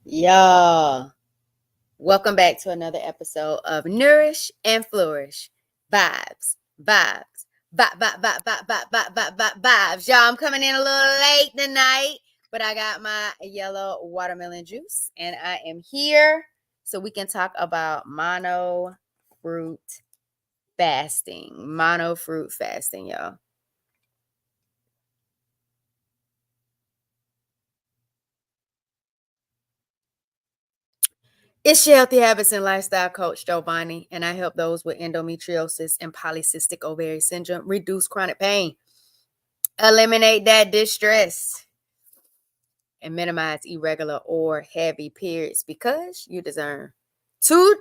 Y'all, welcome back to another episode of Nourish and Flourish. Vibes, vibes, vibes. Y'all, I'm coming in a little late tonight, but I got my yellow watermelon juice and I am here so we can talk about mono fruit fasting, y'all. It's your healthy habits and lifestyle coach, Giovanni, and I help those with endometriosis and polycystic ovary syndrome reduce chronic pain, eliminate that distress, and minimize irregular or heavy periods because you deserve to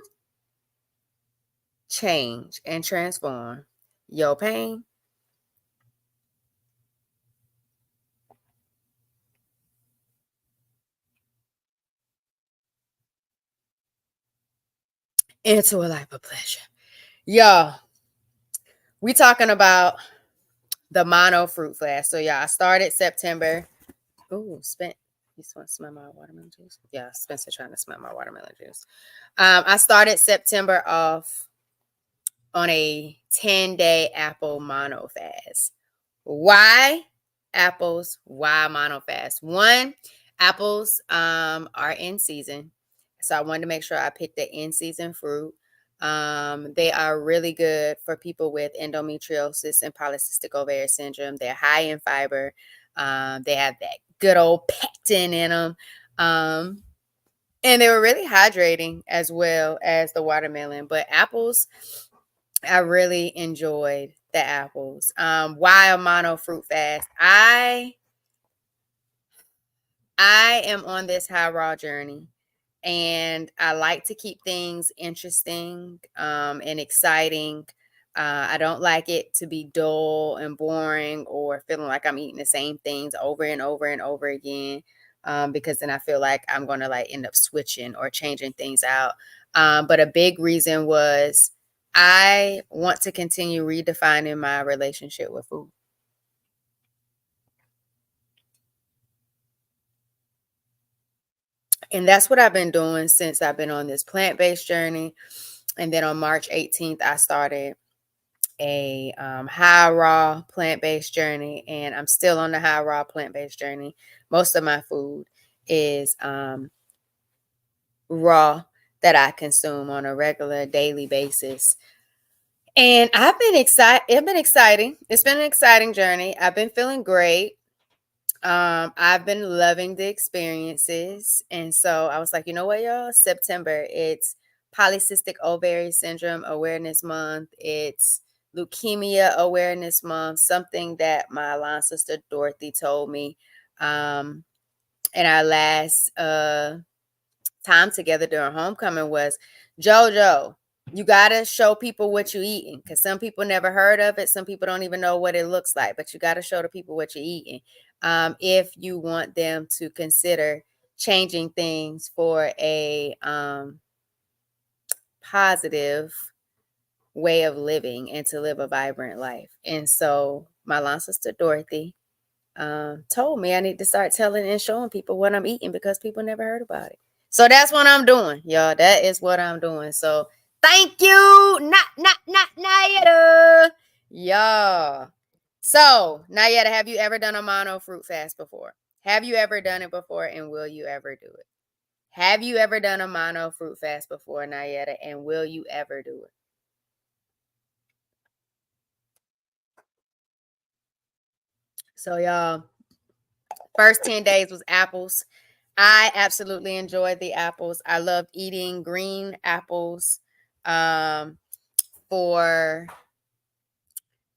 change and transform your pain into a life of pleasure. Y'all, we talking about the mono fruit fast. So, y'all, I started September. Ooh, you want to smell my watermelon juice? Yeah, Spencer trying to smell my watermelon juice. I started September off on a 10-day apple mono fast. Why apples? Why mono fast? One, apples are in season. So I wanted to make sure I picked the in season fruit. They are really good for people with endometriosis and polycystic ovary syndrome. They're high in fiber. They have that good old pectin in them. And they were really hydrating as well as the watermelon. But apples, I really enjoyed the apples. Why a mono fruit fast? I am on this high raw journey and I like to keep things interesting and exciting. I don't like it to be dull and boring or feeling like I'm eating the same things over and over and over again. Because then I feel like I'm going to like end up switching or changing things out. But a big reason was I want to continue redefining my relationship with food. And that's what I've been doing since I've been on this plant-based journey. And then on March 18th, I started a high raw plant-based journey. And I'm still on the high raw plant-based journey. Most of my food is raw that I consume on a regular daily basis. And I've been excited. It's been exciting. It's been an exciting journey. I've been feeling great. I've been loving the experiences. And so I was like, you know what, y'all? September, it's Polycystic Ovary Syndrome Awareness Month. It's Leukemia Awareness Month, something that my line sister Dorothy told me in our last time together during homecoming was, JoJo, you gotta show people what you're eating because some people never heard of it. Some people don't even know what it looks like, but you got to show the people what you're eating if you want them to consider changing things for a positive way of living and to live a vibrant life. And so my line sister Dorothy told me I need to start telling and showing people what I'm eating because people never heard about it. So that's what I'm doing, y'all. That is what I'm doing. So thank you, not Nayada, y'all. So Nayada, have you ever done a mono fruit fast before? Have you ever done it before, and will you ever do it? Have you ever done a mono fruit fast before, Nayada, and will you ever do it? So y'all, first 10 days was apples. I absolutely enjoyed the apples. I loved eating green apples. Um, for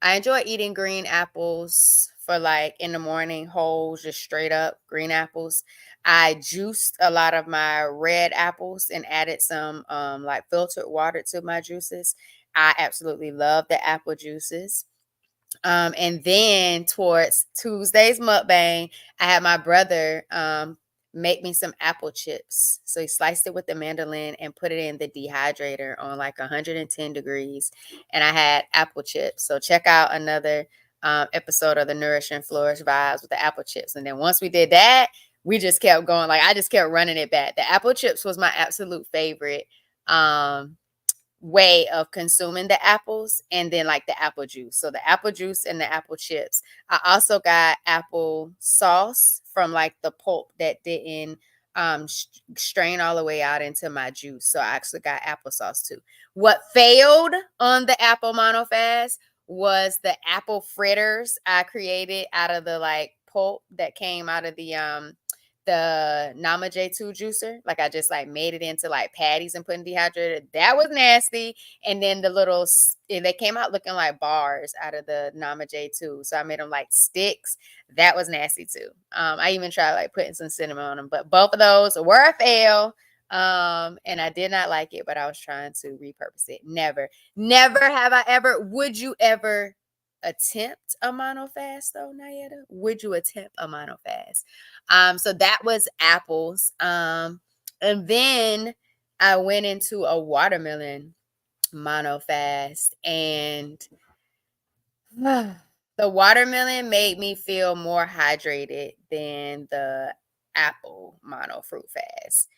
I enjoy eating green apples for like in the morning, whole, just straight up green apples. I juiced a lot of my red apples and added some like filtered water to my juices. I absolutely love the apple juices. And then towards Tuesday's mukbang, I had my brother make me some apple chips. So he sliced it with the mandolin and put it in the dehydrator on like 110 degrees. And I had apple chips. So check out another episode of the Nourish and Flourish Vibes with the apple chips. And then once we did that, we just kept going. Like, I just kept running it back. The apple chips was my absolute favorite way of consuming the apples, and then like the apple juice. So the apple juice and the apple chips. I also got apple sauce from like the pulp that didn't strain all the way out into my juice. So I actually got applesauce too. What failed on the apple mono fast was the apple fritters I created out of the like pulp that came out of the Nama J2 juicer. Like, I just like made it into like patties and put in dehydrated. That was nasty. And then the little, they came out looking like bars out of the Nama J2. So I made them like sticks. That was nasty too. I even tried like putting some cinnamon on them, but both of those were a fail. And I did not like it, but I was trying to repurpose it. Never have I ever, would you ever attempt a mono fast though, Nayetta? Would you attempt a mono fast? So that was apples. And then I went into a watermelon mono fast, and the watermelon made me feel more hydrated than the apple mono fruit fast.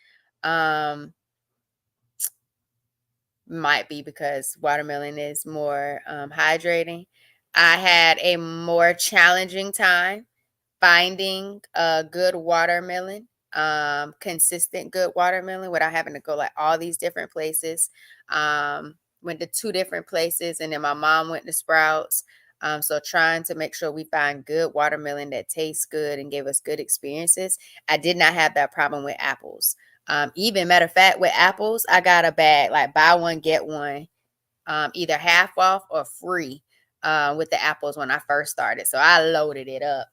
Might be because watermelon is more hydrating. I had a more challenging time finding a good watermelon, consistent good watermelon, without having to go like all these different places. Went to 2 different places, and then my mom went to Sprouts. So trying to make sure we find good watermelon that tastes good and give us good experiences. I did not have that problem with apples. Even matter of fact, with apples, I got a bag, like buy one, get one, either half off or free with the apples when I first started. So I loaded it up.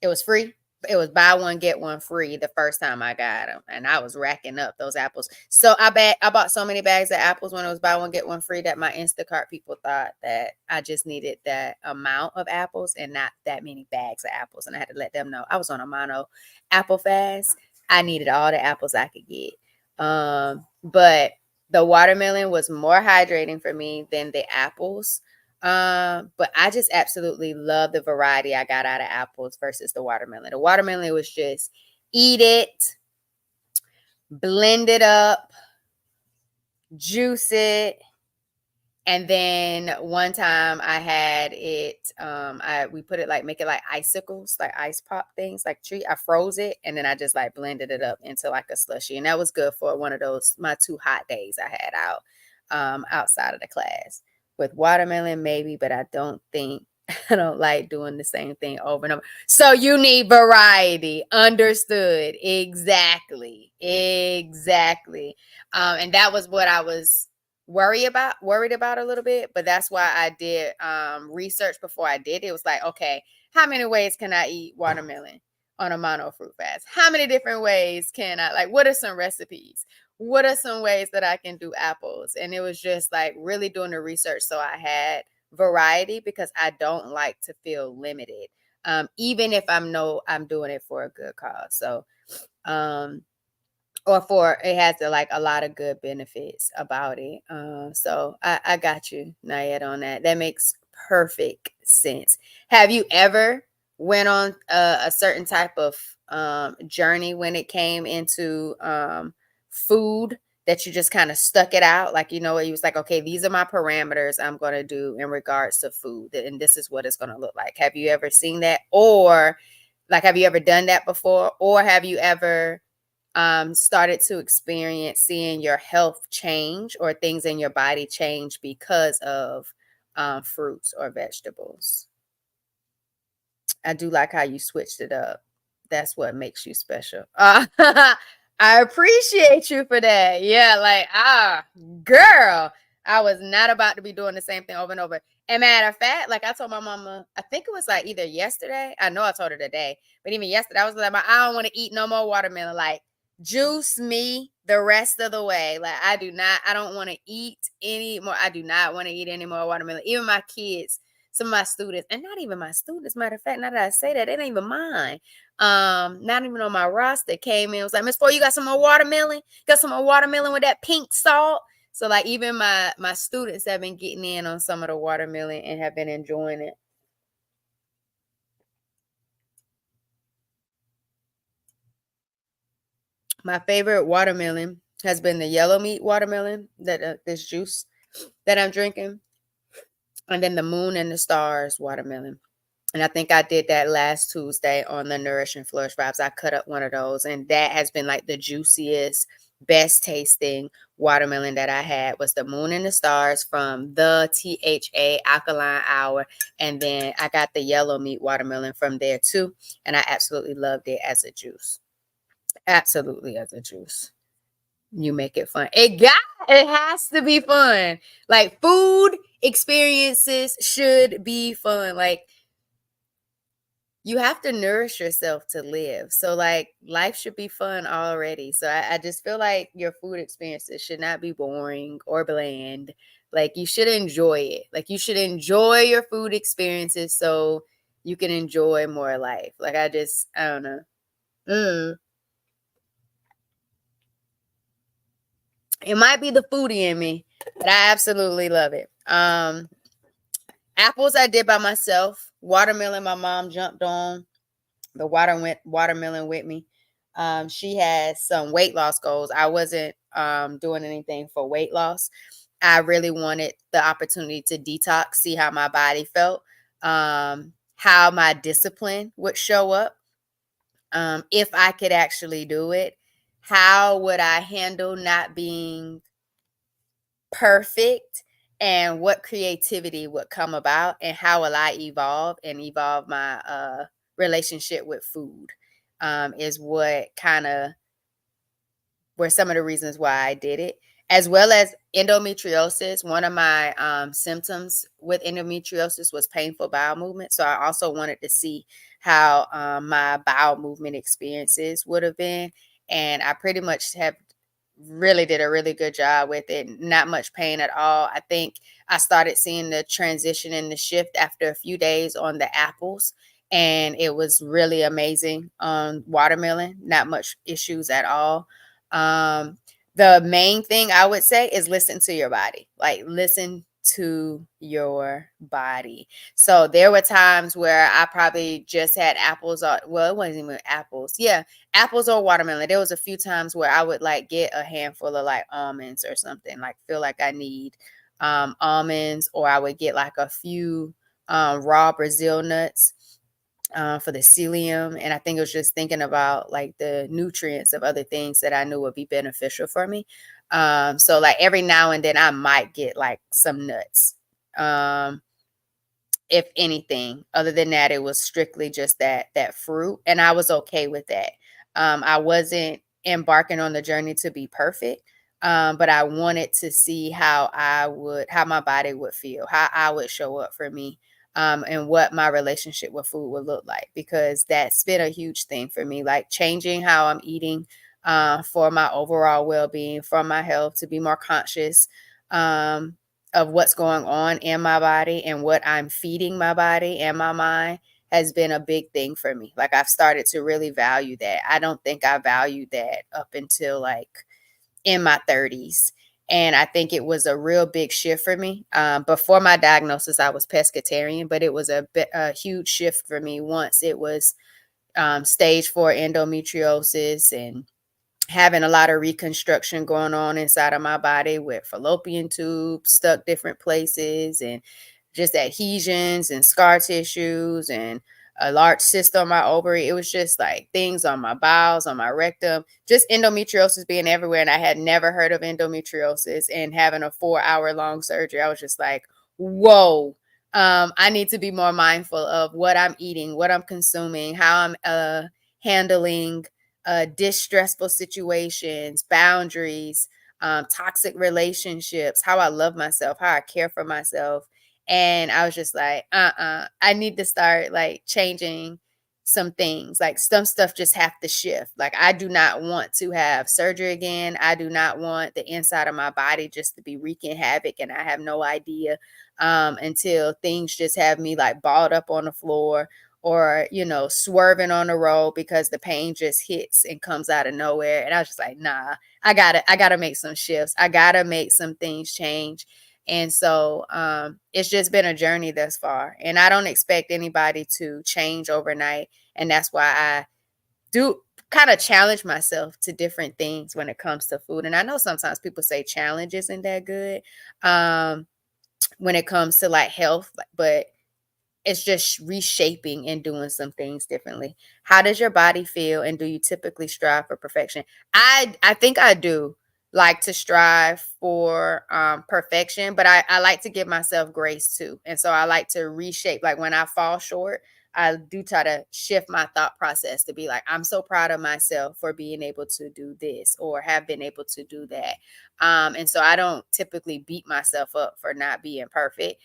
It was free. It was buy one, get one free the first time I got them. And I was racking up those apples. So I bought so many bags of apples when it was buy one, get one free that my Instacart people thought that I just needed that amount of apples and not that many bags of apples. And I had to let them know I was on a mono apple fast. I needed all the apples I could get. But the watermelon was more hydrating for me than the apples. But I just absolutely love the variety I got out of apples versus the watermelon. The watermelon was just eat it, blend it up, juice it. And then one time I had it, we put it like, make it like icicles, like ice pop things, like tree. I froze it, and then I just like blended it up into like a slushy. And that was good for one of those, my 2 hot days I had out, outside of the class. With watermelon, maybe, but I don't like doing the same thing over and over. So you need variety. Understood. Exactly. And that was what I was worried about a little bit, but that's why I did research before I did it. It was like, okay, how many ways can I eat watermelon on a mono fruit fast? How many different ways can I, like, what are some recipes? What are some ways that I can do apples? And it was just like really doing the research so I had variety, because I don't like to feel limited, even if I'm doing it for a good cause. So or for it has a lot of good benefits about it. So I got you, Nayed, on that. That makes perfect sense. Have you ever went on a certain type of journey when it came into food, that you just kind of stuck it out? Like, you was like, okay, these are my parameters I'm going to do in regards to food, and this is what it's going to look like. Have you ever seen that? Or like, have you ever done that before? Or have you ever started to experience seeing your health change or things in your body change because of fruits or vegetables? I do like how you switched it up. That's what makes you special. I appreciate you for that. Yeah, like, girl, I was not about to be doing the same thing over and over. And matter of fact, like I told my mama, I think it was like either yesterday. I know I told her today, but even yesterday, I was like, I don't want to eat no more watermelon. Like, juice me the rest of the way. Like, I don't want to eat any more. I do not want to eat any more watermelon. Even my kids, some of my students, and not even my students, matter of fact, now that I say that, it ain't even mine. Not even on my roster, came in, was like, Miss Four, you got some more watermelon? Got some more watermelon with that pink salt? So like, even my students have been getting in on some of the watermelon and have been enjoying it. My favorite watermelon has been the yellow meat watermelon, that this juice that I'm drinking, and then the moon and the stars watermelon. And I think I did that last Tuesday on the Nourish and Flourish Vibes. I cut up one of those, and that has been like the juiciest, best tasting watermelon that I had was the Moon and the Stars from the THA Alkaline Hour. And then I got the yellow meat watermelon from there too. And I absolutely loved it as a juice. Absolutely as a juice. You make it fun. It has to be fun. Like food experiences should be fun. Like you have to nourish yourself to live. So like life should be fun already. So I just feel like your food experiences should not be boring or bland. Like you should enjoy it. Like you should enjoy your food experiences so you can enjoy more life. Like I don't know. Mm. It might be the foodie in me, but I absolutely love it. Apples I did by myself. Watermelon my mom jumped on the watermelon with me. She has some weight loss goals. I wasn't doing anything for weight loss. I really wanted the opportunity to detox, see how my body felt, how my discipline would show up, if I could actually do it. How would I handle not being perfect, and what creativity would come about, and how will I evolve my relationship with food, is what kind of were some of the reasons why I did it, as well as endometriosis. One of my symptoms with endometriosis was painful bowel movement. So I also wanted to see how my bowel movement experiences would have been. And I pretty much have really did a really good job with it. Not much pain at all. I think I started seeing the transition and the shift after a few days on the apples. And it was really amazing on watermelon. Not much issues at all. Um, the main thing I would say is listen to your body. Like listen to your body. So there were times where I probably just had apples or well, it wasn't even apples. Yeah, apples or watermelon. There was a few times where I would like get a handful of like almonds or something, like feel like I need almonds, or I would get like a few raw Brazil nuts for the psyllium. And I think it was just thinking about like the nutrients of other things that I knew would be beneficial for me. So like every now and then I might get like some nuts. If anything. Other than that, it was strictly just that fruit, and I was okay with that. I wasn't embarking on the journey to be perfect, but I wanted to see how my body would feel, how I would show up for me, and what my relationship with food would look like, because that's been a huge thing for me, like changing how I'm eating, for my overall well-being, for my health, to be more conscious. Of what's going on in my body and what I'm feeding my body and my mind has been a big thing for me. Like I've started to really value that. I don't think I valued that up until like in my 30s. And I think it was a real big shift for me. Before my diagnosis, I was pescatarian, but it was a huge shift for me once it was stage 4 endometriosis, and having a lot of reconstruction going on inside of my body with fallopian tubes stuck different places, and just adhesions and scar tissues, and a large cyst on my ovary. It was just like things on my bowels, on my rectum, just endometriosis being everywhere. And I had never heard of endometriosis, and having a 4-hour long surgery, I was just like, whoa. I need to be more mindful of what I'm eating, what I'm consuming, how I'm handling distressful situations, boundaries, toxic relationships, how I love myself, how I care for myself. And I was just like, I need to start like changing some things. Like some stuff just have to shift. Like I do not want to have surgery again. I do not want the inside of my body just to be wreaking havoc, and I have no idea until things just have me like balled up on the floor, or swerving on the road because the pain just hits and comes out of nowhere. And I was just like, nah, I gotta make some shifts. I gotta make some things change. And so it's just been a journey thus far, and I don't expect anybody to change overnight. And that's why I do kind of challenge myself to different things when it comes to food. And I know sometimes people say challenge isn't that good when it comes to like health, but it's just reshaping and doing some things differently. How does your body feel, and do you typically strive for perfection? I think I do like to strive for perfection, but I like to give myself grace too. And so I like to reshape. Like when I fall short, I do try to shift my thought process to be like, I'm so proud of myself for being able to do this or have been able to do that. And so I don't typically beat myself up for not being perfect.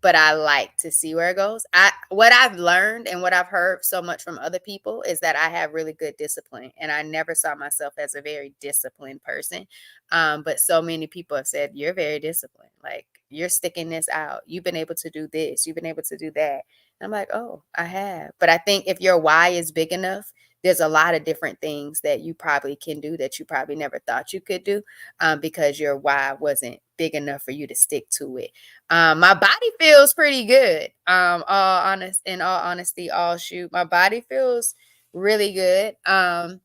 But I like to see where it goes. What I've learned and what I've heard so much from other people is that I have really good discipline, and I never saw myself as a very disciplined person. But so many people have said you're very disciplined, like you're sticking this out. You've been able to do this. You've been able to do that. And I'm like, oh, I have. But I think if your why is big enough, there's a lot of different things that you probably can do that you probably never thought you could do because your why wasn't big enough for you to stick to it. My body feels pretty good. In all honesty, all shoot, my body feels really good. I'm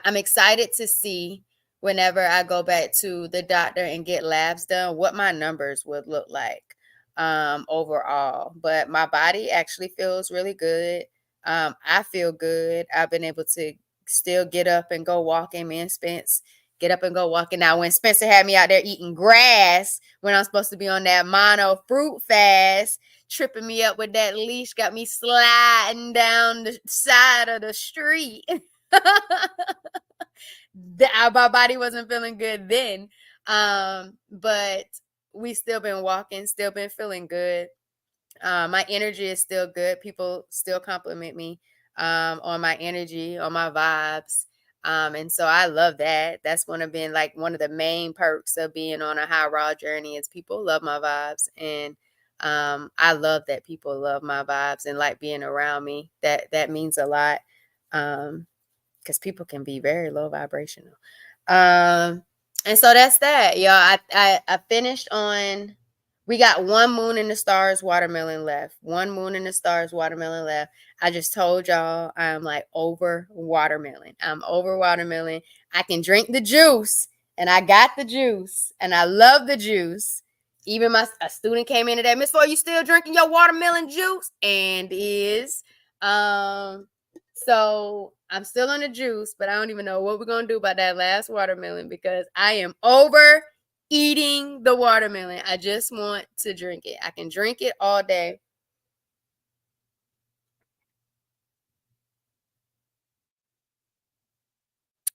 excited to see whenever I go back to the doctor and get labs done, what my numbers would look like overall. But my body actually feels really good. I feel good. I've been able to still get up and go walking. Me and Spence get up and go walking. Now, when Spencer had me out there eating grass when I'm supposed to be on that mono fruit fast, tripping me up with that leash, got me sliding down the side of the street. My body wasn't feeling good then. But we still been walking, still been feeling good. My energy is still good. People still compliment me on my energy, on my vibes. And so I love that. That's one of been like one of the main perks of being on a high raw journey is people love my vibes. And I love that people love my vibes and like being around me. That means a lot. Because people can be very low vibrational. And so that's that, y'all. I finished on. We got one moon in the stars watermelon left. One moon in the stars watermelon left. I just told y'all I'm like over watermelon. I'm over watermelon. I can drink the juice, and I got the juice, and I love the juice. Even a student came in today, Miss Ford, you still drinking your watermelon juice? And is so I'm still on the juice, but I don't even know what we're going to do about that last watermelon because I am over eating the watermelon. I just want to drink it. I can drink it all day.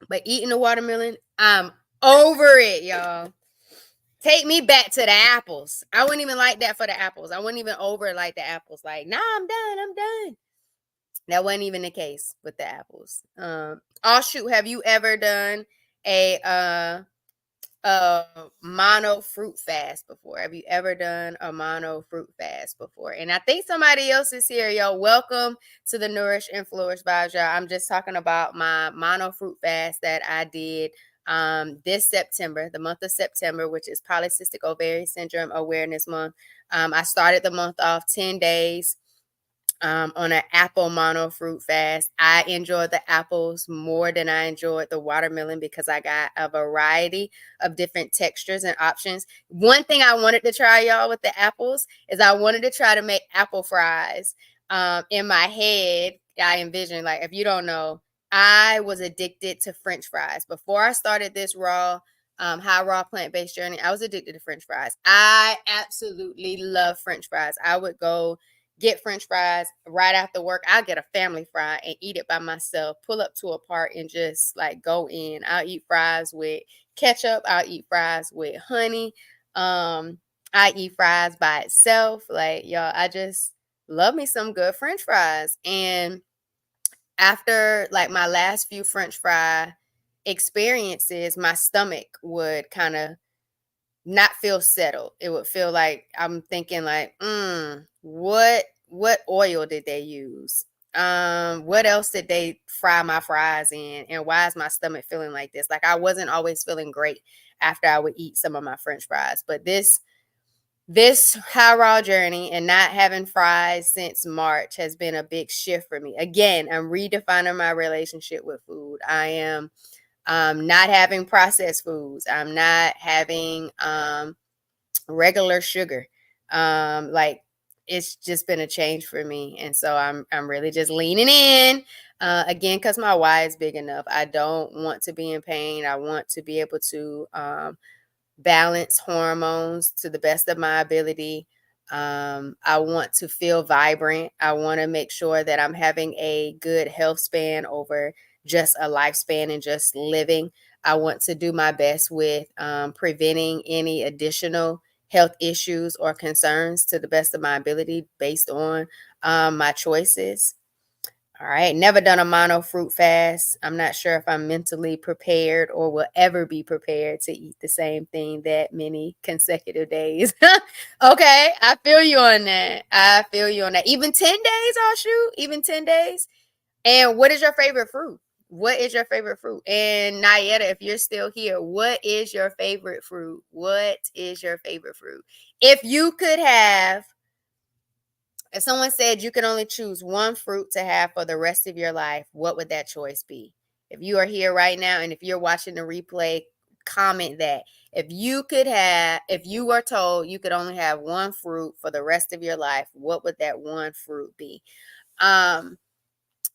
But eating the watermelon, I'm over it, y'all. Take me back to the apples. I wouldn't even like that for the apples. I wouldn't even over like the apples. Like, nah, I'm done. I'm done. That wasn't even the case with the apples. Oh shoot, have you ever done a mono fruit fast before? Have you ever done a mono fruit fast before? And I think somebody else is here, yo. Welcome to the Nourish and Flourish Vibes, y'all. I'm just talking about my mono fruit fast that I did this September, the month of September, which is Polycystic Ovarian Syndrome Awareness Month. I started the month off 10 days on an apple mono fruit fast. I enjoyed the apples more than I enjoyed the watermelon because I got a variety of different textures and options. One thing I wanted to try, y'all, with the apples is I wanted to try to make apple fries. In my head, I envisioned, like, if you don't know, I was addicted to French fries. Before I started this high raw plant-based journey, I was addicted to French fries. I absolutely love French fries. I would go get French fries right after work. I'll get a family fry and eat it by myself, pull up to a park and just like go in. I'll eat fries with ketchup. I'll eat fries with honey. I eat fries by itself. Like, y'all, I just love me some good French fries. And after like my last few French fry experiences, my stomach would kind of not feel settled. It would feel like I'm thinking like, what oil did they use? What else did they fry my fries in? And why is my stomach feeling like this? Like I wasn't always feeling great after I would eat some of my French fries. But this This high raw journey and not having fries since March has been a big shift for me. Again, I'm redefining my relationship with food. I am not having processed foods. I'm not having regular sugar. Like it's just been a change for me, and so I'm really just leaning in. Again, because my why is big enough. I don't want to be in pain. I want to be able to balance hormones to the best of my ability. I want to feel vibrant. I want to make sure that I'm having a good health span over just a lifespan and just living. I want to do my best with preventing any additional health issues or concerns to the best of my ability based on my choices. All right, never done a mono fruit fast. I'm not sure if I'm mentally prepared or will ever be prepared to eat the same thing that many consecutive days. Okay, I feel you on that. I feel you on that. Even 10 days, I'll shoot. Even 10 days. And what is your favorite fruit? What is your favorite fruit? And Nayetta, if you're still here, what is your favorite fruit? What is your favorite fruit? If you could have If someone said you could only choose one fruit to have for the rest of your life, what would that choice be? If you are here right now and if you're watching the replay, comment that. If you were told you could only have one fruit for the rest of your life, what would that one fruit be?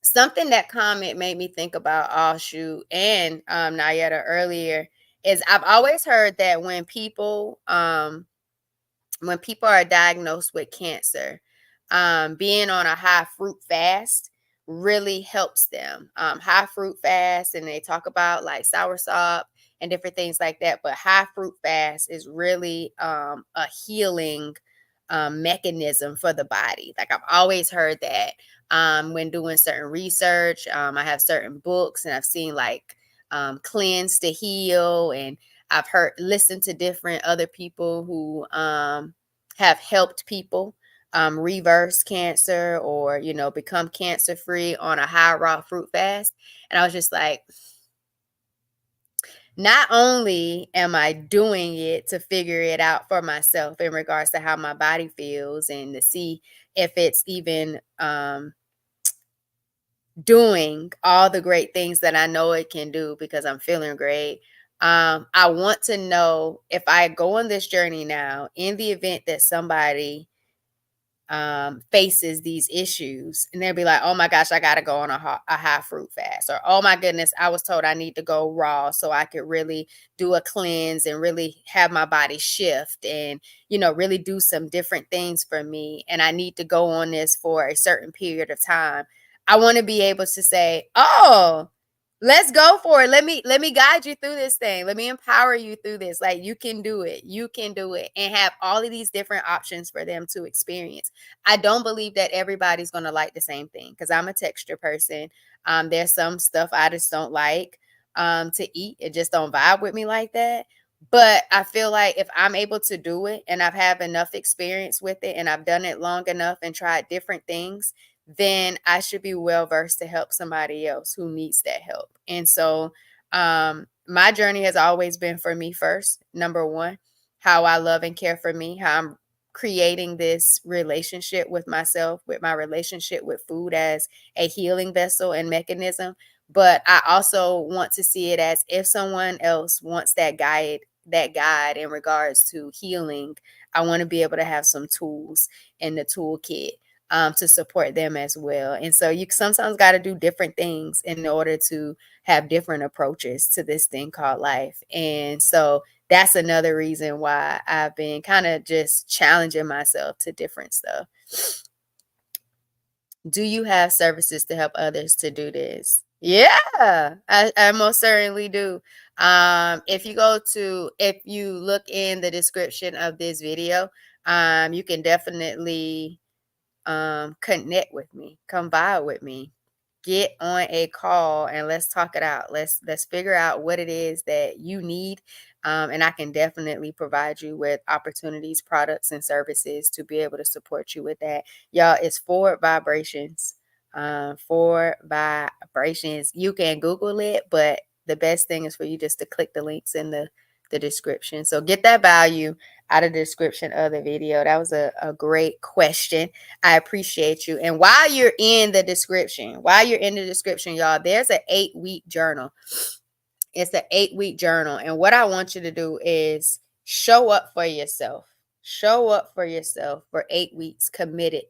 Something that comment made me think about Ashu and Nayetta earlier is I've always heard that when people are diagnosed with cancer, being on a high fruit fast really helps them. High fruit fast, and they talk about like soursop and different things like that. But high fruit fast is really a healing mechanism for the body. Like I've always heard that when doing certain research. I have certain books, and I've seen like Cleanse to Heal, and I've listened to different other people who have helped people reverse cancer or, become cancer free on a high raw fruit fast. And I was just like, not only am I doing it to figure it out for myself in regards to how my body feels and to see if it's even doing all the great things that I know it can do because I'm feeling great. I want to know if I go on this journey now, in the event that somebody faces these issues, and they'll be like, oh my gosh, I got to go on a high fruit fast, or oh my goodness, I was told I need to go raw so I could really do a cleanse and really have my body shift and, really do some different things for me. And I need to go on this for a certain period of time. I want to be able to say, oh, let's go for it. Let me guide you through this thing. Let me empower you through this. Like you can do it. You can do it. And have all of these different options for them to experience. I don't believe that everybody's going to like the same thing because I'm a texture person. There's some stuff I just don't like to eat. It just don't vibe with me like that. But I feel like if I'm able to do it and I've had enough experience with it and I've done it long enough and tried different things, then I should be well versed to help somebody else who needs that help. And so my journey has always been for me first, number one, how I love and care for me, how I'm creating this relationship with myself, with my relationship with food as a healing vessel and mechanism. But I also want to see it as if someone else wants that guide in regards to healing, I want to be able to have some tools in the toolkit to support them as well. And so you sometimes got to do different things in order to have different approaches to this thing called life. And so that's another reason why I've been kind of just challenging myself to different stuff. Do you have services to help others to do this? Yeah, I most certainly do. If you look in the description of this video, you can definitely connect with me, come by with me, get on a call, and let's talk it out. Let's figure out what it is that you need. And I can definitely provide you with opportunities, products, and services to be able to support you with that. Y'all, it's Forward Vibrations. Forward Vibrations. You can Google it, but the best thing is for you just to click the links in the description. So get that value out of the description of the video. That was a great question. I appreciate you. And while you're in the description, y'all, there's an 8-week journal. It's an 8-week journal. And what I want you to do is show up for yourself. Show up for yourself for 8 weeks, committed,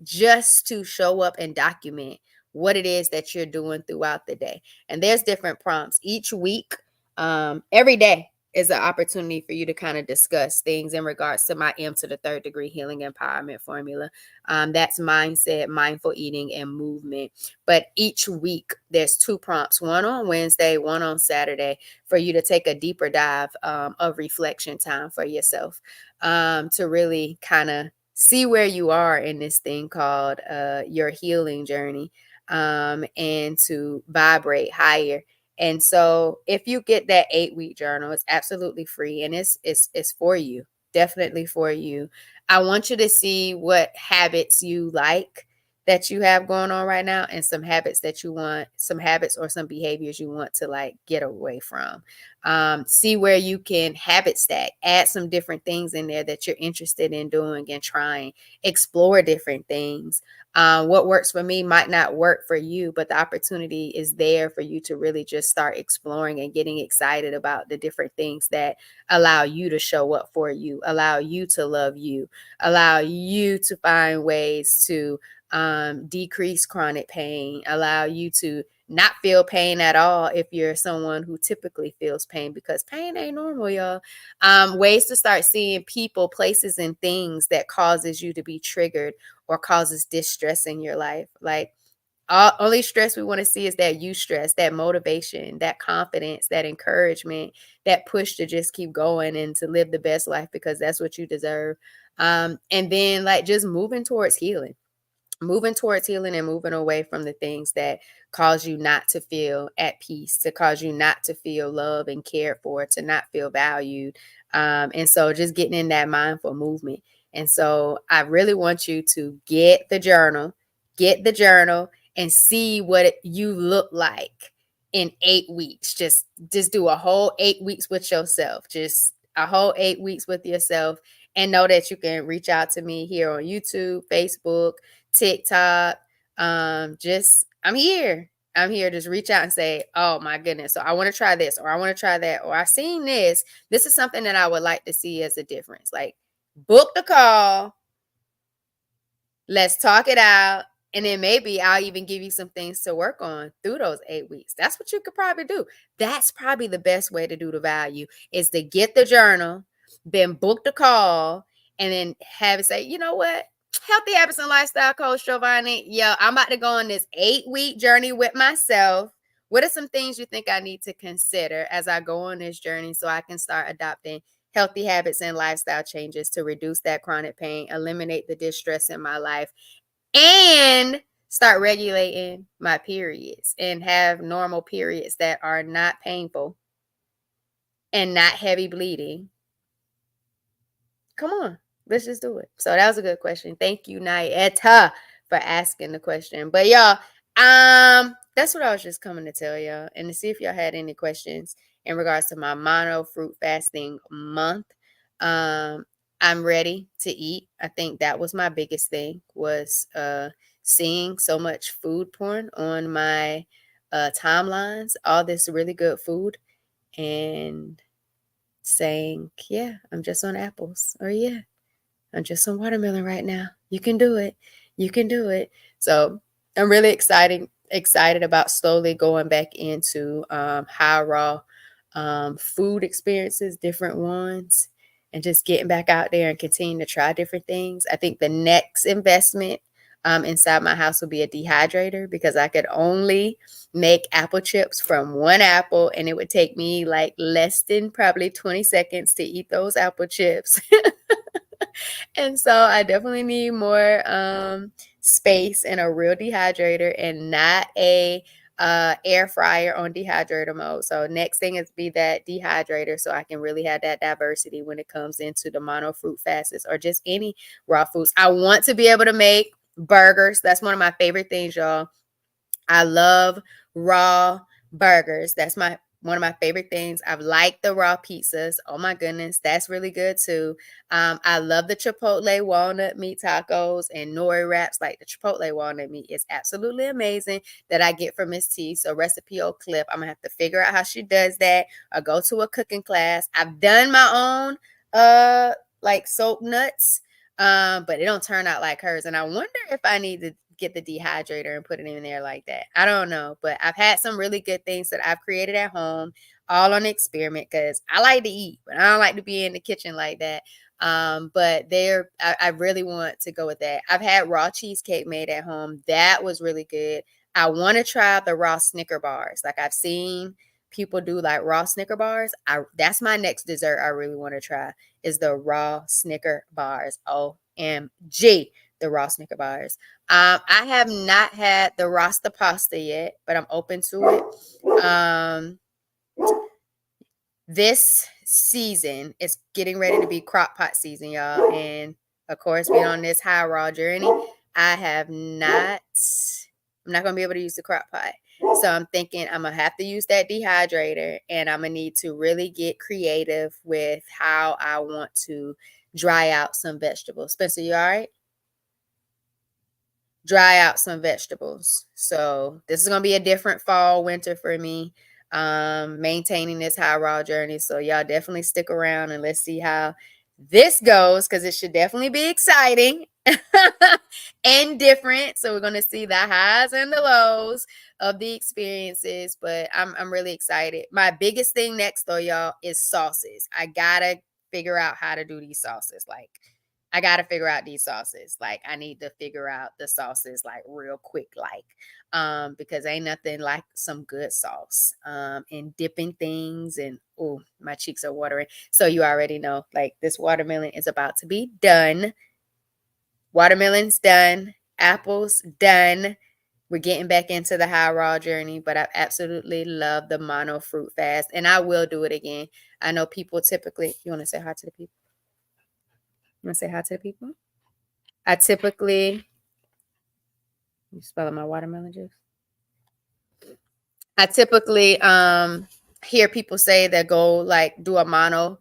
just to show up and document what it is that you're doing throughout the day. And there's different prompts each week. Every day is an opportunity for you to kind of discuss things in regards to my M to the 3rd degree healing empowerment formula. That's mindset, mindful eating, and movement. But each week there's 2 prompts, one on Wednesday, one on Saturday, for you to take a deeper dive of reflection time for yourself, to really kind of see where you are in this thing called your healing journey, and to vibrate higher. And so if you get that 8-week journal, it's absolutely free, and it's for you, definitely for you. I want you to see what habits you like that you have going on right now, and some habits that you want, some habits or some behaviors you want to like get away from. See where you can habit stack, add some different things in there that you're interested in doing and trying, explore different things. What works for me might not work for you, but the opportunity is there for you to really just start exploring and getting excited about the different things that allow you to show up for you, allow you to love you, allow you to find ways to decrease chronic pain, allow you to not feel pain at all if you're someone who typically feels pain, because pain ain't normal, y'all. Ways to start seeing people, places, and things that causes you to be triggered or causes distress in your life. Like, only stress we want to see is that eustress, that motivation, that confidence, that encouragement, that push to just keep going and to live the best life, because that's what you deserve. And then like just moving towards healing and moving away from the things that cause you not to feel at peace, to cause you not to feel loved and cared for, to not feel valued. And so just getting in that mindful movement. And so I really want you to get the journal and see what you look like in 8 weeks. Just do a whole 8 weeks with yourself, just a whole 8 weeks with yourself. And know that you can reach out to me here on YouTube, Facebook, TikTok. I'm here. Just reach out and say, oh my goodness, so I want to try this, or I want to try that, or I've seen this. This is something that I would like to see as a difference. Like, book the call. Let's talk it out. And then maybe I'll even give you some things to work on through those 8 weeks. That's what you could probably do. That's probably the best way to do the value, is to get the journal, then book the call, and then have it say, you know what? Healthy Habits and Lifestyle Coach Giovanni, I'm about to go on this 8-week journey with myself. What are some things you think I need to consider as I go on this journey so I can start adopting healthy habits and lifestyle changes to reduce that chronic pain, eliminate the distress in my life, and start regulating my periods and have normal periods that are not painful and not heavy bleeding? Come on, let's just do it. So that was a good question. Thank you, Nayeta, for asking the question. But y'all, that's what I was just coming to tell y'all, and to see if y'all had any questions in regards to my mono fruit fasting month. I'm ready to eat. I think that was my biggest thing, was seeing so much food porn on my timelines, all this really good food, and saying, yeah, I'm just on apples, or yeah, I'm just on watermelon right now. You can do it. You can do it. So I'm really excited about slowly going back into high raw food experiences, different ones, and just getting back out there and continuing to try different things. I think the next investment inside my house will be a dehydrator, because I could only make apple chips from one apple, and it would take me like less than probably 20 seconds to eat those apple chips. And so I definitely need more space and a real dehydrator, and not a air fryer on dehydrator mode. So next thing is be that dehydrator, so I can really have that diversity when it comes into the mono fruit fasts or just any raw foods. I want to be able to make burgers. That's one of my favorite things, y'all. I love raw burgers. That's one one of my favorite things. I've liked the raw pizzas. Oh my goodness, that's really good too. I love the Chipotle walnut meat tacos and nori wraps. Like the Chipotle walnut meat is absolutely amazing that I get from Miss T. So recipe or clip, I'm gonna have to figure out how she does that or go to a cooking class. I've done my own like soap nuts, but it don't turn out like hers. And I wonder if I need to get the dehydrator and put it in there like that. I don't know, but I've had some really good things that I've created at home, all on experiment, because I like to eat, but I don't like to be in the kitchen like that. But I really want to go with that. I've had raw cheesecake made at home. That was really good. I want to try the raw Snicker bars. Like I've seen people do like raw Snicker bars. That's my next dessert I really want to try is the raw Snicker bars. OMG, the raw Snicker bars. I have not had the Rasta pasta yet, but I'm open to it. This season is getting ready to be crock pot season, y'all. And of course, being on this high raw journey, I'm not gonna be able to use the crock pot. So I'm thinking I'm gonna have to use that dehydrator, and I'm gonna need to really get creative with how I want to dry out some vegetables. Spencer, you all right? Dry out some vegetables. So this is gonna be a different fall, winter for me. Maintaining this high raw journey. So y'all definitely stick around and let's see how this goes, because it should definitely be exciting and different. So we're gonna see the highs and the lows of the experiences, but I'm really excited. My biggest thing next though, y'all, is sauces. I gotta figure out how to do these sauces. Like I got to figure out these sauces. Like I need to figure out the sauces like real quick, because ain't nothing like some good sauce, and dipping things. And oh, my cheeks are watering. So you already know, like this watermelon is about to be done. Watermelon's done. Apples done. We're getting back into the high raw journey, but I absolutely love the mono fruit fast, and I will do it again. I know people typically. You want to say hi to the people? You want to say hi to the people? I typically, you spelling my watermelon juice? I typically hear people say that go like do a mono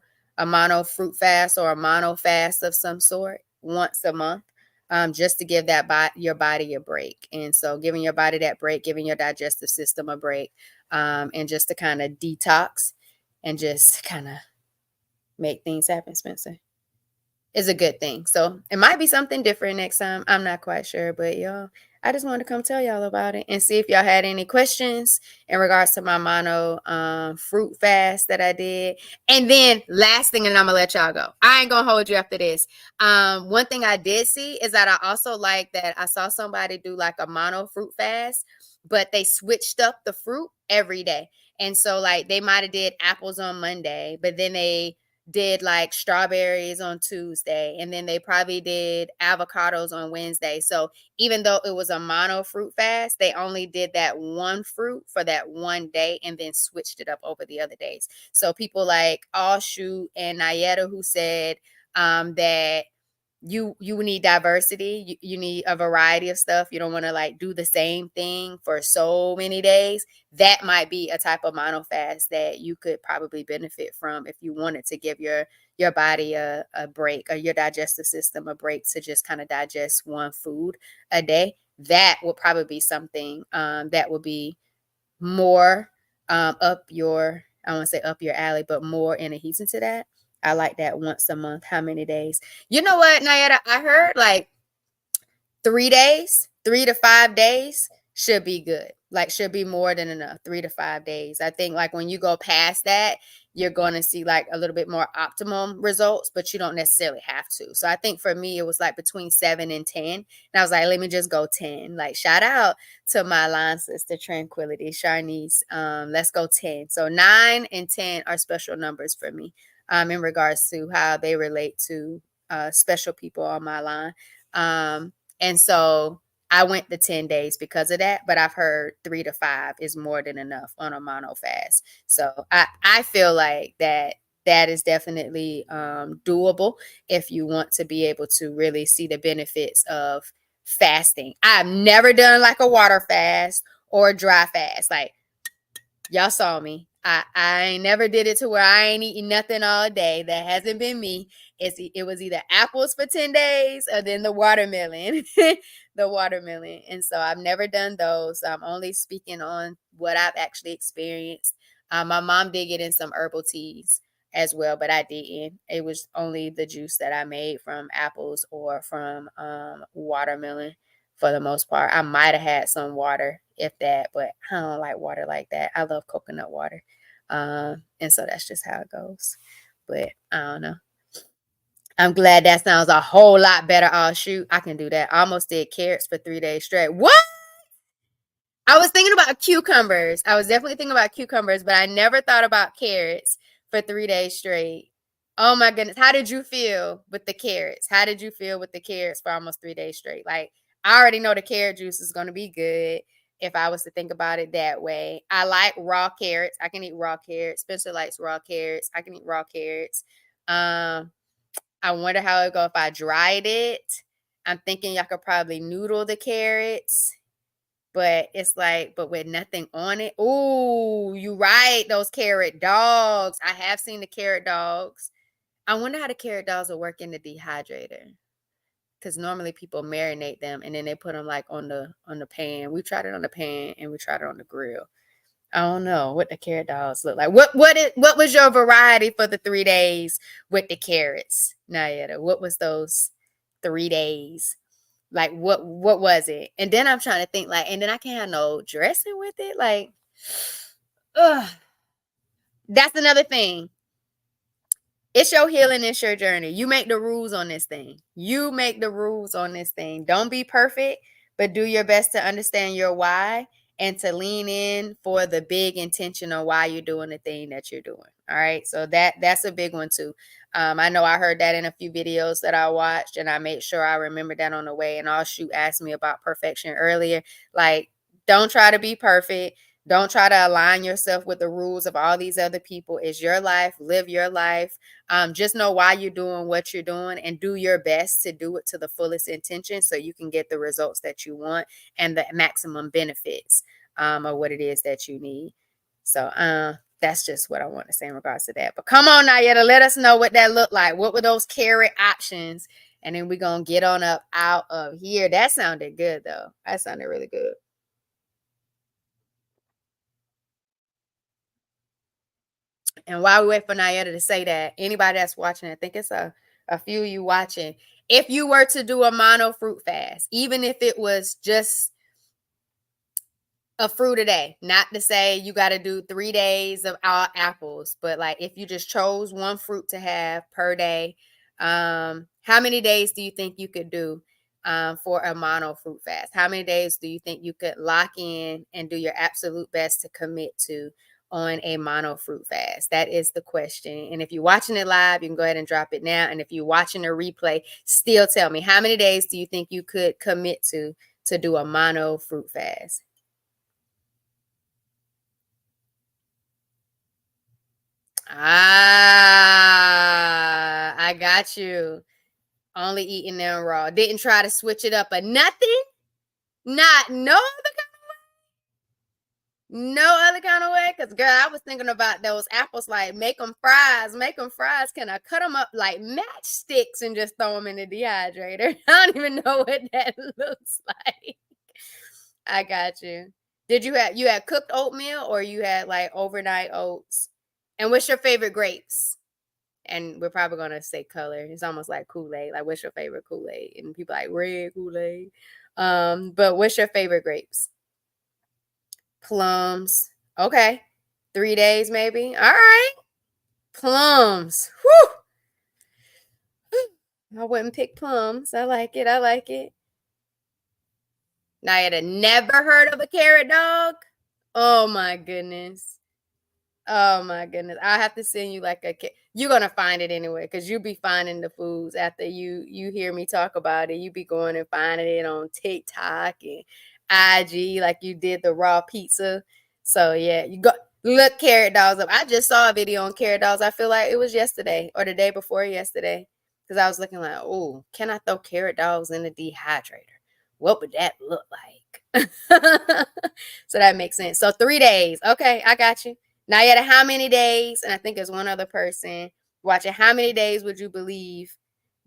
fruit fast or a mono fast of some sort once a month, just to give your body a break. And so giving your body that break, giving your digestive system a break, and just to kind of detox and just kind of make things happen, Spencer, is a good thing. So it might be something different next time. I'm not quite sure, but y'all, I just wanted to come tell y'all about it and see if y'all had any questions in regards to my mono fruit fast that I did. And then last thing, and I'm gonna let y'all go. I ain't gonna hold you after this. One thing I did see is that I also like that I saw somebody do like a mono fruit fast, but they switched up the fruit every day. And so like they might have did apples on Monday, but then they did like strawberries on Tuesday, and then they probably did avocados on Wednesday. So even though it was a mono fruit fast, they only did that one fruit for that one day and then switched it up over the other days. So people like Allshoot and Nayetta, who said that you need diversity, you need a variety of stuff, you don't want to like do the same thing for so many days. That might be a type of mono fast that you could probably benefit from if you wanted to give your body a break, or your digestive system a break, to just kind of digest one food a day. That would probably be something that would be more up your, I want to say up your alley, but more in adhesion to that. I like that once a month. How many days? You know what, Nayada? I heard like 3 days, 3 to 5 days should be good. Like should be more than enough. 3 to 5 days. I think like when you go past that, you're going to see like a little bit more optimum results, but you don't necessarily have to. So I think for me, it was like between 7 and 10. And I was like, let me just go 10. Like shout out to my line sister, Tranquility, Sharnice. Let's go 10. So 9 and 10 are special numbers for me, in regards to how they relate to special people on my line. And so I went the 10 days because of that, but I've heard 3 to 5 is more than enough on a mono fast. So I feel like that is definitely doable if you want to be able to really see the benefits of fasting. I've never done like a water fast or a dry fast. Like y'all saw me. I ain't never did it to where I ain't eating nothing all day. That hasn't been me. It was either apples for 10 days or then the watermelon. The watermelon. And so I've never done those. So I'm only speaking on what I've actually experienced. My mom did get in some herbal teas as well, but I didn't. It was only the juice that I made from apples or from watermelon for the most part. I might have had some water, if that, but I don't like water like that. I love coconut water. And so that's just how it goes. But I don't know. I'm glad that sounds a whole lot better. Oh, shoot, I can do that. I almost did carrots for 3 days straight. What? I was thinking about cucumbers. I was definitely thinking about cucumbers, but I never thought about carrots for 3 days straight. Oh my goodness. How did you feel with the carrots? How did you feel with the carrots for almost 3 days straight? Like, I already know the carrot juice is going to be good if I was to think about it that way. I like raw carrots. I can eat raw carrots. Spencer likes raw carrots. I can eat raw carrots. I wonder how it go if I dried it. I'm thinking y'all could probably noodle the carrots. But it's like, but with nothing on it. Ooh, you right. Those carrot dogs. I have seen the carrot dogs. I wonder how the carrot dogs will work in the dehydrator. Because normally people marinate them and then they put them like on the pan. We tried it on the pan and we tried it on the grill. I don't know what the carrot dogs look like. What was your variety for the 3 days with the carrots, Nayetta? What was those 3 days? Like what was it? And then I'm trying to think like, and then I can't have no dressing with it. Like, ugh. That's another thing. It's your healing, it's your journey. You make the rules on this thing. You make the rules on this thing. Don't be perfect, but do your best to understand your why and to lean in for the big intention on why you're doing the thing that you're doing. All right. So that's a big one too. I know I heard that in a few videos that I watched, and I made sure I remember that on the way. And Shoot asked me about perfection earlier. Like, don't try to be perfect. Don't try to align yourself with the rules of all these other people. It's your life. Live your life. Just know why you're doing what you're doing and do your best to do it to the fullest intention so you can get the results that you want and the maximum benefits of what it is that you need. So that's just what I want to say in regards to that. But come on, Nayetta, let us know what that looked like. What were those carrot options? And then we're going to get on up out of here. That sounded good, though. That sounded really good. And while we wait for Nayetta to say that, anybody that's watching, I think it's a few of you watching. If you were to do a mono fruit fast, even if it was just a fruit a day, not to say you got to do 3 days of all apples, but like if you just chose one fruit to have per day, how many days do you think you could do for a mono fruit fast? How many days do you think you could lock in and do your absolute best to commit to on a mono fruit fast? That is the question. And if you're watching it live, you can go ahead and drop it now. And if you're watching a replay, still tell me, how many days do you think you could commit to do a mono fruit fast? I got you. Only eating them raw. Didn't try to switch it up or nothing. Not no other kind of way. Cause girl, I was thinking about those apples. Like make them fries. Make them fries. Can I cut them up like matchsticks and just throw them in the dehydrator? I don't even know what that looks like. I got you. Did you had cooked oatmeal or you had like overnight oats? And what's your favorite grapes? And we're probably gonna say color. It's almost like Kool-Aid. Like, what's your favorite Kool-Aid? And people like red Kool-Aid. But what's your favorite grapes? Plums. Okay. 3 days maybe. All right. Plums. Whew. I wouldn't pick plums. I like it. I like it. Now I had never heard of a carrot dog. Oh my goodness. Oh my goodness. I have to send you like you're gonna find it anyway, because you'll be finding the foods after you hear me talk about it. You be going and finding it on TikTok and IG like you did the raw pizza. So yeah, you go look carrot dogs up. I just saw a video on carrot dogs. I feel like it was yesterday or the day before yesterday. Because I was looking like, oh, can I throw carrot dogs in the dehydrator? What would that look like? So that makes sense. So 3 days. Okay, I got you. Now you had how many days, and I think there's one other person watching. How many days would you believe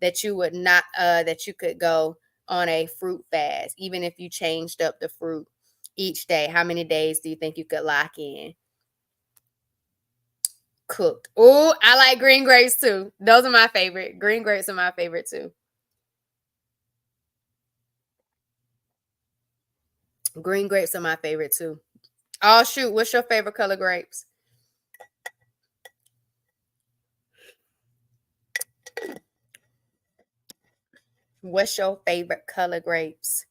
that you would not that you could go on a fruit fast, even if you changed up the fruit each day? How many days do you think you could lock in? Cooked. Oh, I like green grapes too. Those are my favorite. Green grapes are my favorite too. Green grapes are my favorite too. Oh shoot, what's your favorite color grapes? What's your favorite color grapes?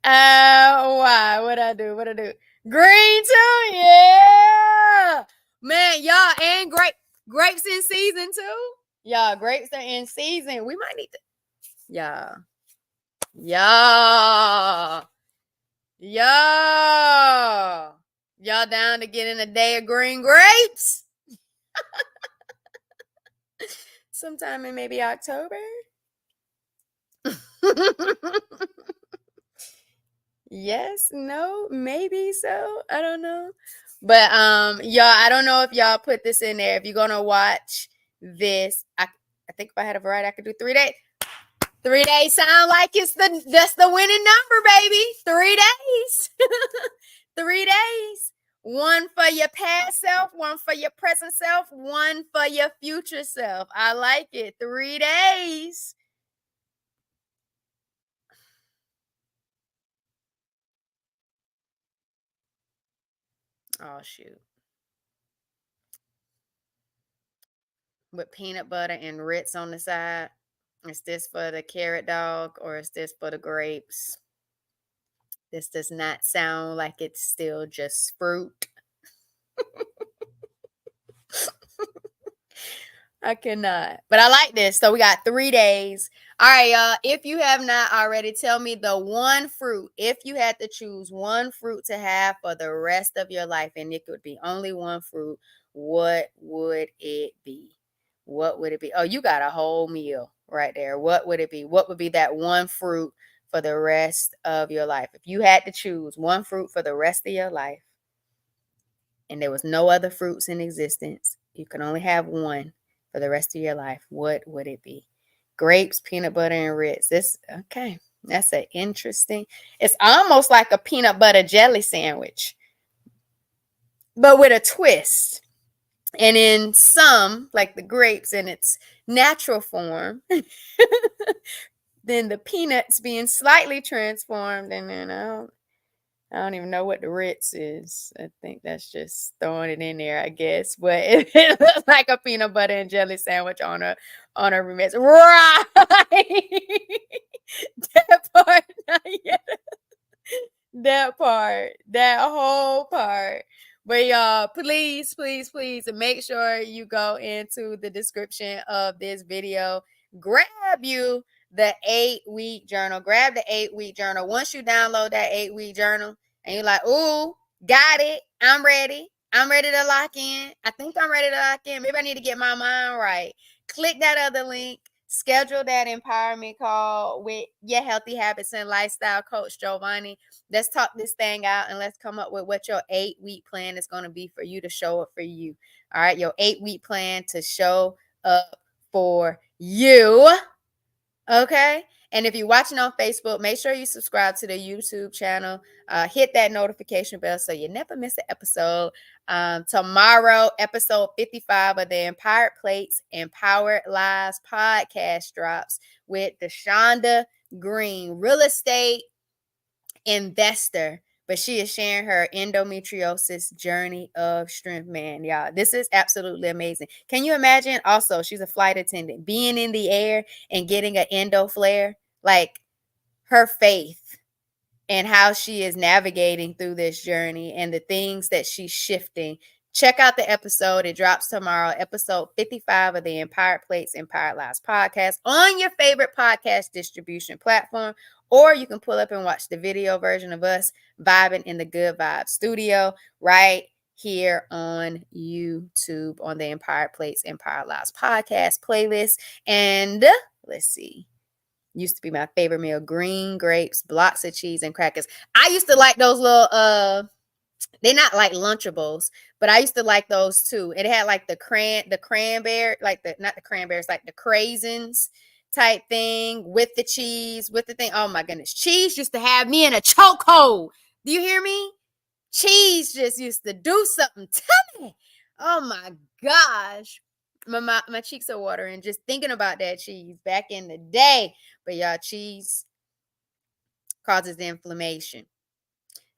Why? What I do? What I do? Green too? Yeah. Man, y'all, and grapes in season too? Y'all, grapes are in season. We might need to. Yeah. Yeah. Yeah. Y'all down to get in a day of green grapes? Sometime in maybe October? Yes, no, maybe so. I don't know. But y'all, I don't know if y'all put this in there. If you're gonna watch this, I think if I had a variety, I could do 3 days. 3 days sound like that's the winning number, baby. 3 days. 3 days. One for your past self, one for your present self, one for your future self. I like it. 3 days. Oh shoot. With peanut butter and Ritz on the side. Is this for the carrot dog or is this for the grapes? This does not sound like it's still just fruit. I cannot. But I like this. So we got 3 days. All right, y'all. If you have not already, tell me the one fruit. If you had to choose one fruit to have for the rest of your life, and it could be only one fruit, what would it be? What would it be? Oh, you got a whole meal right there. What would it be? What would be that one fruit for the rest of your life? If you had to choose one fruit for the rest of your life, and there was no other fruits in existence, you can only have one for the rest of your life, what would it be? Grapes, peanut butter, and Ritz. This okay. That's an interesting. It's almost like a peanut butter jelly sandwich, but with a twist. And in some, like the grapes in its natural form, then the peanuts being slightly transformed, and then I don't even know what the Ritz is. I think that's just throwing it in there, I guess. But it looks like a peanut butter and jelly sandwich on a remix. Right. That part. Yeah. That part. That whole part. But y'all, please, please, please make sure you go into the description of this video. Grab you the 8-week journal. Grab the 8-week journal. Once you download that 8-week journal and you're like, ooh, got it. I'm ready. I'm ready to lock in. I think I'm ready to lock in. Maybe I need to get my mind right. Click that other link. Schedule that empowerment call with your healthy habits and lifestyle coach, Giovanni. Let's talk this thing out and let's come up with what your 8-week plan is going to be for you to show up for you. All right, your 8-week plan to show up for you. Okay. And if you're watching on Facebook, make sure you subscribe to the YouTube channel. Hit that notification bell so you never miss an episode. Tomorrow, episode 55 of the Empowered Plates, Empowered Lives podcast drops with Deshonda Green, real estate investor, but she is sharing her endometriosis journey of strength. Man, y'all, this is absolutely amazing. Can you imagine? Also, she's a flight attendant, being in the air and getting an endo flare. Like, her faith and how she is navigating through this journey and the things that she's shifting. Check out the episode. It drops tomorrow, episode 55 of the Empowered Plates, Empowered Lives podcast on your favorite podcast distribution platform, or you can pull up and watch the video version of us vibing in the Good Vibe studio right here on YouTube on the Empowered Plates, Empowered Lives podcast playlist. And let's see. Used to be my favorite meal. Green grapes, blocks of cheese, and crackers. I used to like those little they're not like Lunchables, but I used to like those too. It had like the cranberry, like the not the cranberries, like the craisins type thing with the cheese, with the thing. Oh my goodness. Cheese used to have me in a chokehold. Do you hear me? Cheese just used to do something to me. Oh my gosh. My cheeks are watering just thinking about that cheese back in the day. But y'all, cheese causes inflammation.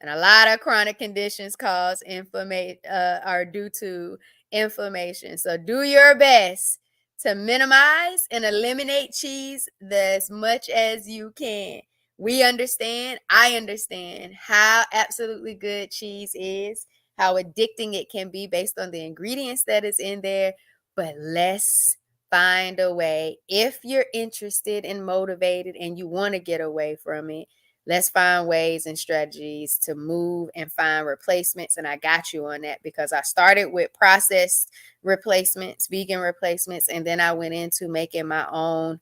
And a lot of chronic conditions cause inflammation are due to inflammation. So do your best to minimize and eliminate cheese as much as you can. We understand, I understand how absolutely good cheese is, how addicting it can be based on the ingredients that is in there, but let's find a way. If you're interested and motivated and you want to get away from it, let's find ways and strategies to move and find replacements. And I got you on that because I started with processed replacements, vegan replacements, and then I went into making my own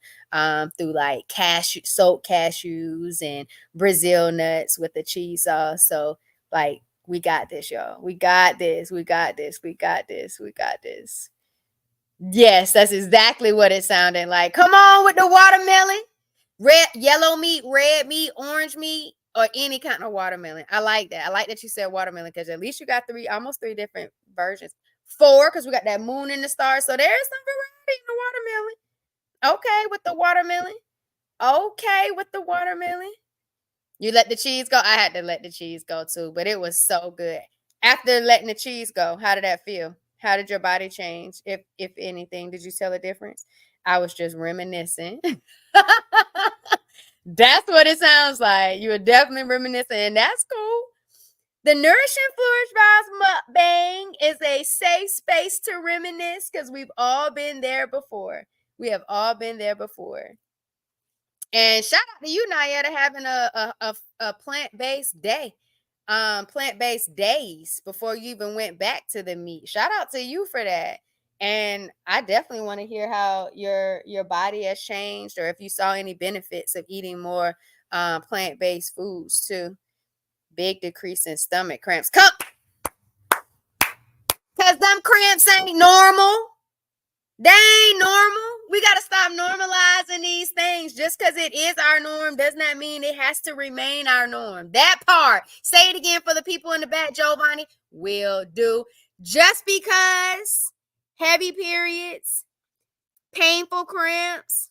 through like soaked cashews and Brazil nuts with the cheese sauce. So like we got this, y'all. We got this. We got this. We got this. We got this. Yes, that's exactly what it sounded like. Come on with the watermelon. Yellow meat, red meat, orange meat, or any kind of watermelon. I like that. I like that you said watermelon because at least you got almost three different versions. 4, because we got that moon and the stars. So there's some variety in the watermelon. Okay, with the watermelon. Okay, with the watermelon. You let the cheese go. I had to let the cheese go too, but it was so good. After letting the cheese go, how did that feel? How did your body change? If anything, did you tell a difference? I was just reminiscing. That's what it sounds like. You were definitely reminiscing, and that's cool. The Nourish and Flourish Vibes Mukbang is a safe space to reminisce because we've all been there before. We have all been there before. And shout out to you, Nayetta, having a plant-based day. Plant-based days before you even went back to the meat. Shout out to you for that. And I definitely want to hear how your body has changed or if you saw any benefits of eating more plant-based foods too. Big decrease in stomach cramps. Come, because them cramps ain't normal. They ain't normal. We got to stop normalizing these things. Just because it is our norm does not mean it has to remain our norm. That part. Say it again for the people in the back, Giovanni. Will do. Just because heavy periods, painful cramps,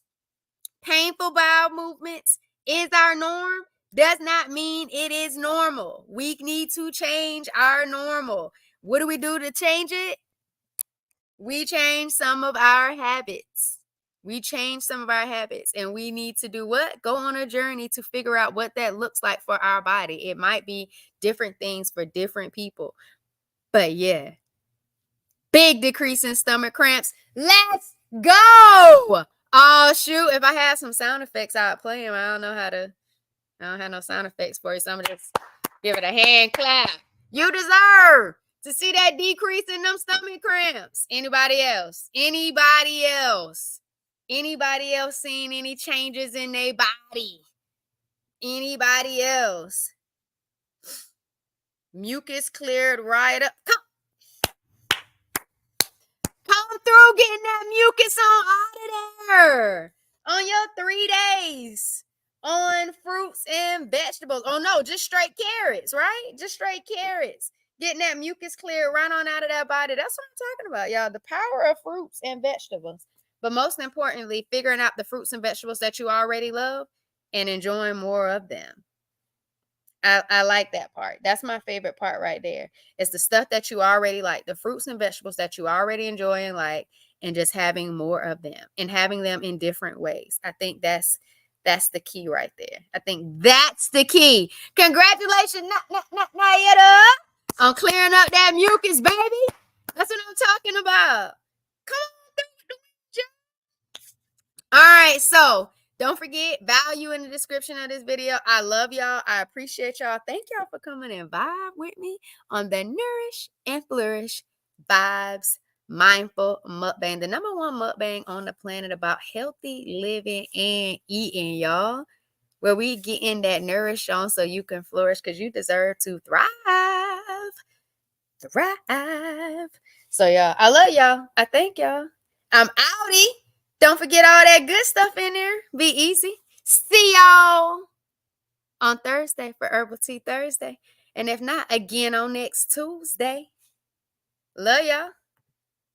painful bowel movements is our norm does not mean it is normal. We need to change our normal. What do we do to change it? We change some of our habits. We change some of our habits and we need to do what? Go on a journey to figure out what that looks like for our body. It might be different things for different people. But yeah, big decrease in stomach cramps. Let's go. Oh, shoot. If I had some sound effects, I'd play them. I don't have no sound effects for you. So I'm going to just give it a hand clap. You deserve to see that decrease in them stomach cramps. Anybody else? Anybody else? Anybody else seen any changes in their body? Anybody else? Mucus cleared right up. Come through getting that mucus on out of there. On your 3 days on fruits and vegetables. Oh no, just straight carrots, right? Just straight carrots. Getting that mucus cleared right on out of that body. That's what I'm talking about, y'all. The power of fruits and vegetables. But most importantly, figuring out the fruits and vegetables that you already love and enjoying more of them. I like that part. That's my favorite part right there. It's the stuff that you already like, the fruits and vegetables that you already enjoy and like, and just having more of them and having them in different ways. I think that's the key right there. I think that's the key. Congratulations, Nayetta, on clearing up that mucus, baby. That's what I'm talking about. Come on through the winter. All right, so don't forget, value in the description of this video. I love y'all. I appreciate y'all. Thank y'all for coming and vibe with me on the Nourish and Flourish Vibes mindful mukbang, the number one mukbang on the planet about healthy living and eating, y'all. Where we get in that nourish on so you can flourish because you deserve to thrive. Thrive. So, y'all, I love y'all. I thank y'all. I'm outie. Don't forget all that good stuff in there. Be easy. See y'all on Thursday for Herbal Tea Thursday. And if not, again on next Tuesday. Love y'all.